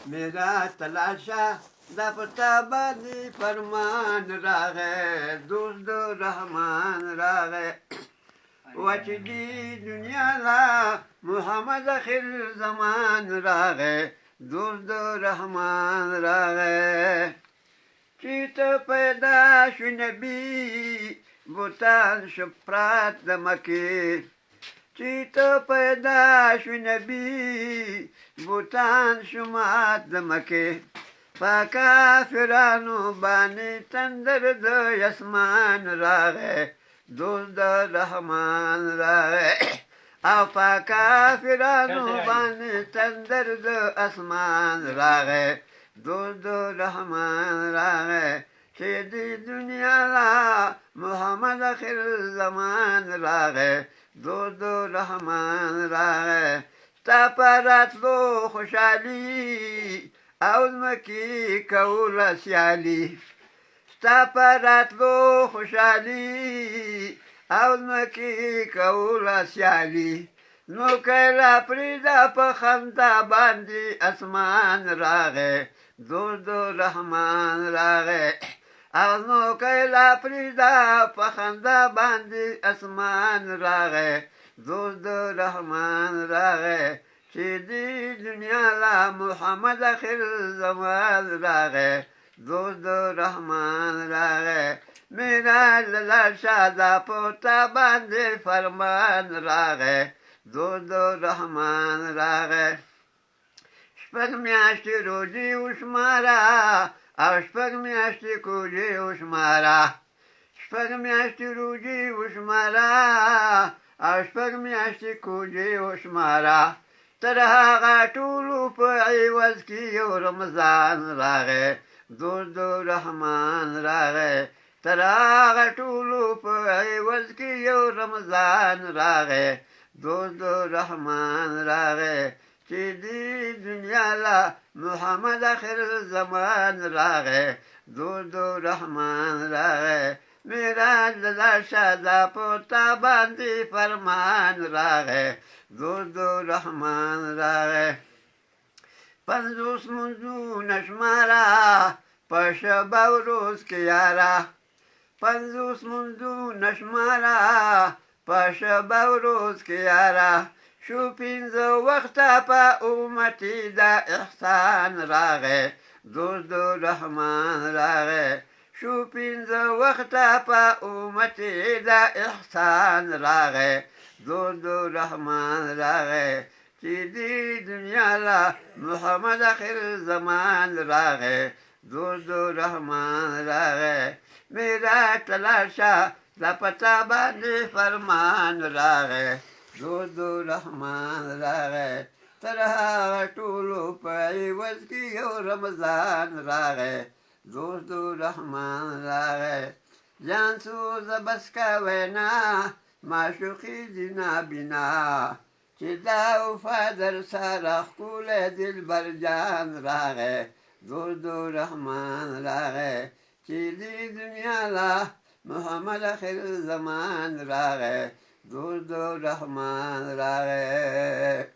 मेरा तलाशा दपता बादी फरमान रागे दोस्त रहमान रागे वचदी दुनिया ला मोहम्मद आखिर जमान रागे दोस्त रहमान रागे चीत पैदा शुनबी बुतान शुप्रात दमके चीत पैदा शुनबी बुतान शुमात दमके पाका फिरानो बानी तंदर दो यस्मान रागे दोस्त रहमान रागे पाका फिरानो बानी तंदर दो आसमान रागे दोस्त रहमान रागे शेदी दुनिया ला मोहम्मद आखिर जमान रागे दोस्त रहमान रागे तापरात लो खुशाली आउलमकी कौला सियाली तापरात लो खुशाली आउलमकी कौला सियाली नो कैला प्रीदा पखंता बांदी आसमान रागे दोस्त रहमान रागे नो कैला प्रीदा पखंदा बांदी आसमान रागे दोस्त रहमान रागे सीधी दुनिया ला मोहम्मद आखिर जमान रागे दोस्त रहमान रागे मेरा लला शादा पोता बांधे फरमान रागे दोस्त रहमान रागे शपथ म्यास्ती रोजी उस्मारा और शपथ म्यास्ती कुजी उस्मारा शपथ म्यास्ती रोजी उस्मारा और शपथ म्यास्ती कुजी उस्मारा तरहा टूलू पैवज की रमजान रागे दोस्त रहमान रागे तरहा टूलू पैवज की रमजान रागे दोस्त रहमान रागे सीधी दुनिया ला मोहम्मद आखिर जमान रागे दोस्त रहमान रागे मेरा लला शादा पोता बांदी फरमान रागे दोस्त रहमान रागे पंजूस मुंजू नशमारा पशबा रोज के यारा पंजूस मुंजू नशमारा पशबा रोज के यारा شوپینز وقت پا اومتی دا احسان راغه دوست رحمان راغه شوپینز وقت پا اومتی دا احسان راغه دوست رحمان راغه چیدی دنیا لا محمد آخر زمان راغه دوست رحمان راغه میرا تلاشا لپتا باندې فرمان راغه دوست رحمان راغه ترها ټولو پیوز کی رمضان راغه دوست رحمان راغه جان سوز بس کا وینا معشوقی جنا بنا چې دا وفادر سره خول دل بر جان راغه دوست رحمان راغه چې دې دنیا لا محمد آخر زمان راغه دوست رحمان راغه